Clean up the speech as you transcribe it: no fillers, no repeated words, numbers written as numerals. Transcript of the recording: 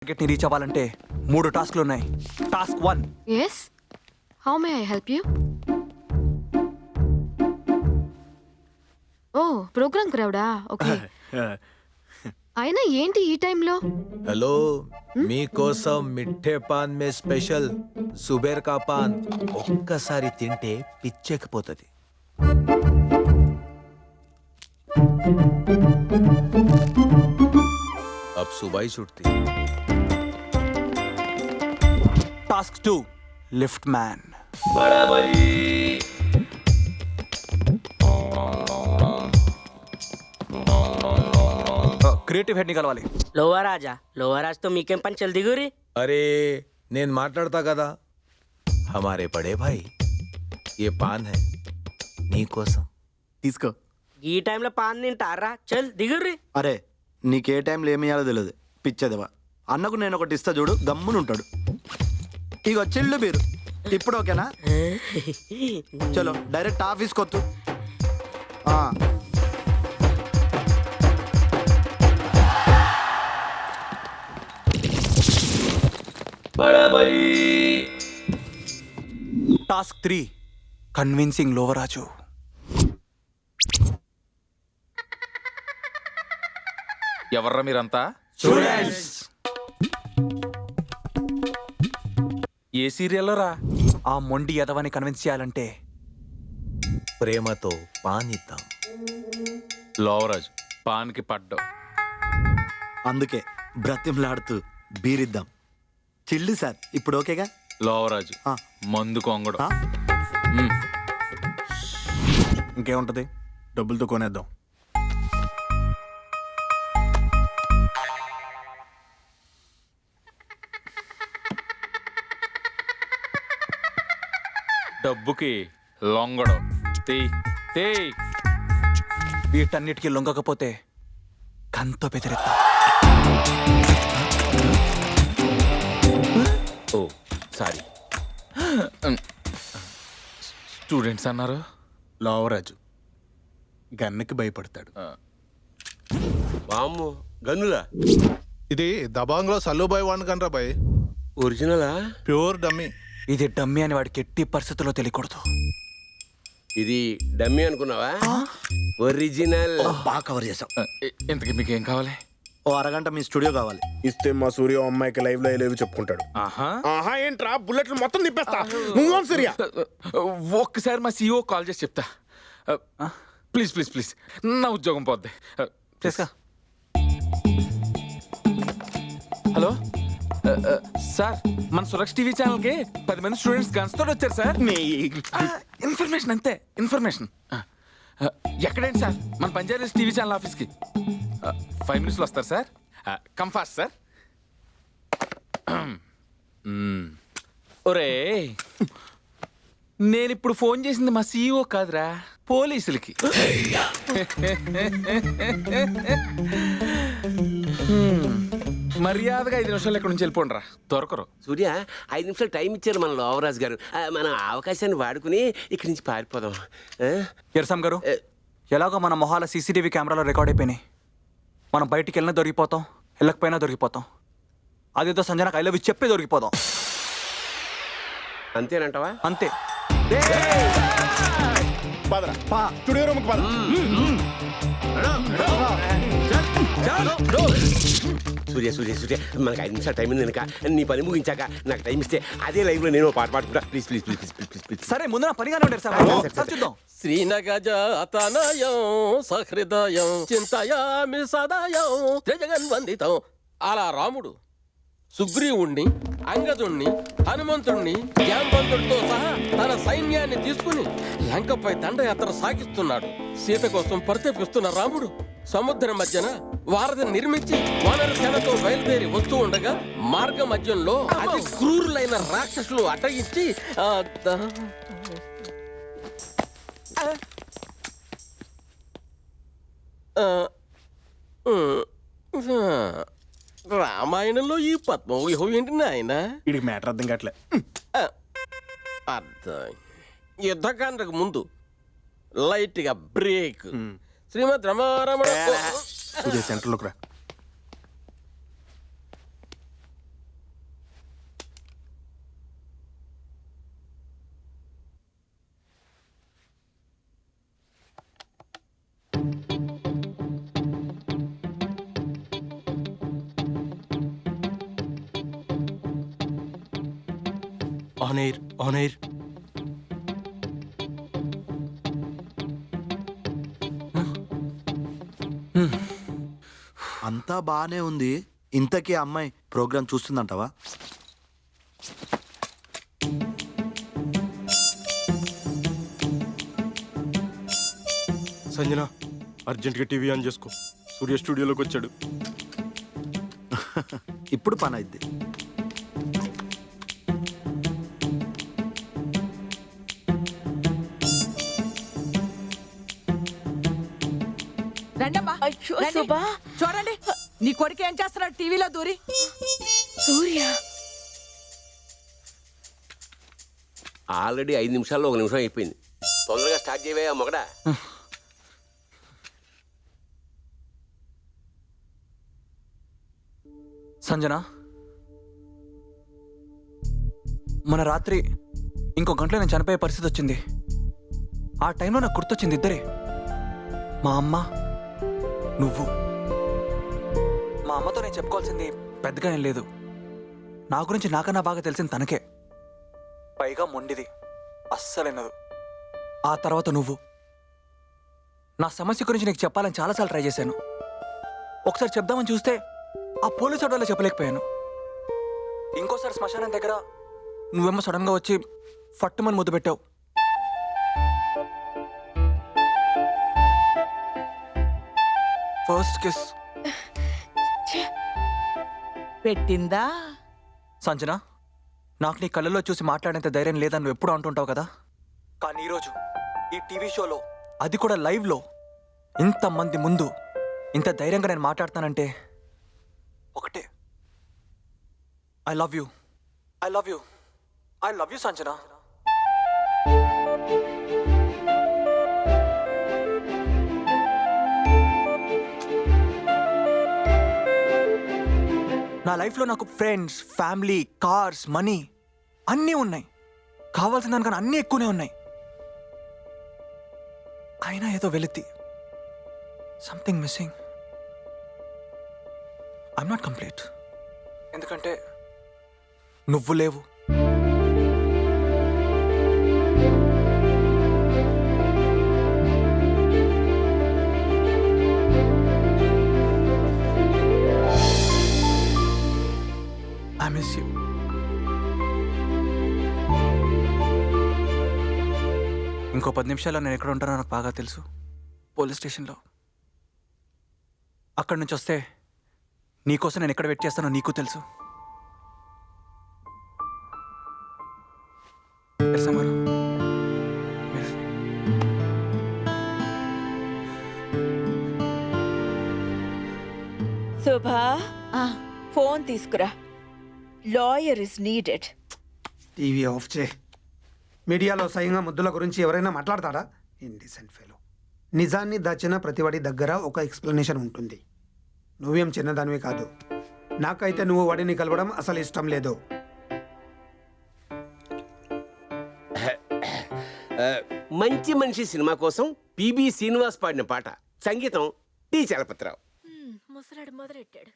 Target ని reach అవ్వాలంటే 3 టాస్క్లు ఉన్నాయి. Task 1. Yes? How may I help you? ఓ ప్రోగ్రామ్ క్రౌడా ఓకే. అయినా ఏంటి ఈ టైంలో? हेलो మీకోసం మిఠే పాన్ మే స్పెషల్ సుబేర్ కా పాన్ ఒక్కసారి తింటే పిచ్చెక్కిపోతుంది. अब सुबह ही छुट्टी. Task 2. Lift man. Creative head ని కలవాలి. లోవరాజ్ తో మీకేం పని చల్ దిగురి. अरे నేను మాట్లాడతా కదా. हमारे बड़े भाई ये पान है నీకోసం తీసుకో. ఈ టైంలో పాన్ తింటారా? చల్ దిగురి. అరే నీకే టైంలో ఏమి ఇయ్యాలో తెలియదు పిచ్చేదవా. అన్నకు నేను ఒకటి ఇస్తా చూడు, గమ్మునుంటాడు. ఇగో చిల్లు బీరు. ఇప్పుడు ఓకేనా? చలో డైరెక్ట్ ఆఫీస్ కొత్తు. టాస్క్ 3. కన్విన్సింగ్ లోవరాజు. ఎవర్రా మీరంతా? ఏ సీరియల్లో రా? ఆ మొండి యదవని కన్విన్స్ చేయాలంటే ప్రేమతో పాన్ ఇద్దాం. లోవరాజు పాన్కి పడ్డావు. అందుకే బ్రతిమలాడుతూ బీరిద్దాం. చిల్లు సార్ ఇప్పుడు ఓకేగా? లోవరాజు ఆ. మందు కొంగడు. ఆ? ఇంకేముంటది, డబ్బులతో కొనేద్దాం. డబ్బుకి లొంగడు. తీ వీటన్నిటికీ లొంగకపోతే కంతో బెదిరిద్దాం. ఓ సారీ. స్టూడెంట్స్ అన్నారు. లోవరాజు గన్నుకి భయపడతాడు. వామ్మో గన్నులా? ఇది దబాంగ్లో సల్లుబాయ్ వాన్ కనరా బాయ్, ఒరిజినలా? Pure dummy. ఇది డమ్మి అని వాడికి ఎట్టి పరిస్థితుల్లో తెలియకూడదు. ఇది డమ్మీ అనుకున్నావా? ఒరిజినల్. బాగా కవర్ చేసాం. ఇంతకీ మీకేం కావాలి? ఓ అరగంట మీ స్టూడియో కావాలి. ఇస్తే మా సూర్య అమ్మాయికి లైవ్ లో లేవు చెప్పుకుంటాడు. ఆహా, ఆహా ఏంట్రా, బుల్లెట్లు మొత్తం తిప్పేస్తా. నువ్వు సూర్య ఒక్కసారి మా CEO కాల్ చేసి చెప్తా. ప్లీజ్ ప్లీజ్ ప్లీజ్, నా ఉద్యోగం పోద్ది. చేసుకో. హలో సార్, మన సురక్ష టీవీ ఛానల్కి 10 మంది స్టూడెంట్స్ గన్స్ తోటి వచ్చారు సార్. ఇన్ఫర్మేషన్ అంతే, ఇన్ఫర్మేషన్. ఎక్కడేంటి సార్? మన పంజాబ్ టీవీ ఛానల్ ఆఫీస్కి 5 minutesలో వస్తారు సార్. Come fast sir. ఒరే, నేను ఇప్పుడు ఫోన్ చేసింది మా CEO కాదురా, పోలీసులకి. మర్యాదగా 5 నిమిషాలు ఇక్కడ నుంచి వెళ్ళిపోండిరా, దొరకరు. సూర్య 5 నిమిషాలు టైం ఇచ్చారు మన లోవరాజు గారు. మనం అవకాశాన్ని వాడుకుని ఇక్కడి నుంచి పారిపోదాం. ఎర్సమ్ గారు, ఎలాగో మన మొహాల సీసీటీవీ కెమెరాలో రికార్డ్ అయిపోయినాయి. మనం బయటికి వెళ్ళినా దొరికిపోతాం, వెళ్ళకపోయినా దొరికిపోతాం. అదేదో సంజనకు ఐ లవ్ యూ చెప్పే దొరికిపోదాం. అంతేనంటావా? అంతే. పదరా, స్టూడియో రూమ్కి పద. సూర్య సూర్య సూర్య, మనకు 5 నిమిషాలు టైం ఉంది కనుక నీ పని ముగించాక నాకు టైం ఇస్తే అదే లైవ్ లో నేను పాట పాడుకుంటా. Please please please please please please. సరే, ముందు నా పనిగానే ఉండరు సార్, చూద్దాం. శ్రీనగజాతనయం సహృదయం చింతయామి సదయం త్రిజగన్వందితం. అలా రాముడు సుగ్రీవుణ్ణి, అంగదుణ్ణి, హనుమంతుణ్ణి, జాంబంతుడితో సహా తన సైన్యాన్ని తీసుకుని లంకపై దండయాత్ర సాగిస్తున్నాడు. సీత కోసం పరితపిస్తున్న రాముడు సముద్రం మధ్యన వారధి నిర్మించి వానర సేనతో బయలుదేరి వస్తూ ఉండగా మార్గ మధ్యంలో అతి క్రూరులైన రాక్షసులు అడ్డగించి రామాయణంలో ఈ పద్మవ్యూహం ఏంటి నాయన? వీడికి మ్యాటర్ అర్థం కావట్లే. అర్థం. యుద్ధకాండకు ముందు లైట్ గా బ్రేక్. శ్రీమద్ రమారమణ సూర్య సెంటర్లోకి రా. On air on air. అంతా బాగానే ఉంది. ఇంతకీ ఆ అమ్మాయి ప్రోగ్రామ్ చూస్తుందంటావా? సంజన అర్జెంట్గా టీవీ ఆన్ చేసుకో, సూర్య స్టూడియోలోకి వచ్చాడు. ఇప్పుడు పని అయిద్ది. రండమ్మా రండి. చూడండి నీ కొడుకు ఏం చేస్తున్నాడు టీవీలో దూరి. సూర్య ఆల్రెడీ 5 నిమిషాల్లో 1 నిమిషం అయిపోయింది. తొందరగా స్టార్ట్ చేయవే మొగడా. సంజన, మన రాత్రి ఇంకో గంటలో నేను చనిపోయే పరిస్థితి వచ్చింది. ఆ టైంలో నాకు గుర్తొచ్చింది ఇద్దరే, మా అమ్మ, నువ్వు. మా అమ్మతో నేను చెప్పుకోవాల్సింది పెద్దగా ఏం లేదు. నా గురించి నాకన్నా బాగా తెలిసింది తనకే. పైగా మొండిది, అస్సలైనదు. ఆ తర్వాత నువ్వు. నా సమస్య గురించి నీకు చెప్పాలని చాలాసార్లు ట్రై చేశాను. ఒకసారి చెప్దామని చూస్తే ఆ పోలీసు వల్ల చెప్పలేకపోయాను. ఇంకోసారి శ్మశానం దగ్గర నువ్వేమో సడన్గా వచ్చి ఫట్టుమని ముద్దు పెట్టావు. ఫస్ట్ కిస్ పెట్టిందా? సంజన, నాకు నీ కళ్ళలో చూసి మాట్లాడేంత ధైర్యం లేదని నువ్వు ఎప్పుడు అంటుంటావు కదా. కానీ ఈరోజు ఈ టీవీ షోలో, అది కూడా లైవ్లో, ఇంతమంది ముందు ఇంత ధైర్యంగా నేను మాట్లాడతానంటే ఒకటే, I love you, I love you, I love you Sanjana. నా లైఫ్లో నాకు ఫ్రెండ్స్, ఫ్యామిలీ, కార్స్, మనీ అన్నీ ఉన్నాయి. కావాల్సిన దానికన్నా అన్నీ ఎక్కువనే ఉన్నాయి. అయినా ఏదో వెలితి, something missing. I'm not complete. ఎందుకంటే నువ్వు లేవు. I miss you. ఇంకో 10 నిమిషాల్లో నేను ఎక్కడ ఉంటానో నాకు బాగా తెలుసు. పోలీస్ స్టేషన్లో. అక్కడి నుంచి వస్తే నీకోసం నేను ఎక్కడ వెయిట్ చేస్తానో నీకు తెలుసు. తెలుసా మరి? శోభా, ఫోన్ తీసుకురా. Lawyer is needed. TV off చే. మీడియాలో స్వయంగా ముద్దుల గురించి ఎవరైనా మాట్లాడతాడా? Indecent fellow. నిజాన్ని దాచిన ప్రతివాడి దగ్గర ఒక ఎక్స్ప్లెనేషన్ ఉంటుంది. నువ్వేం చిన్నదానివి కాదు. నాకైతే నువ్వు వాడిని కలవడం అసలు ఇష్టం లేదు. మంచి మనిషి సినిమా కోసం పిబి శ్రీనివాస్ పాడిన పాట, సంగీతం టి చలపతిరావు. ముసలాడు మొదలెట్టాడు.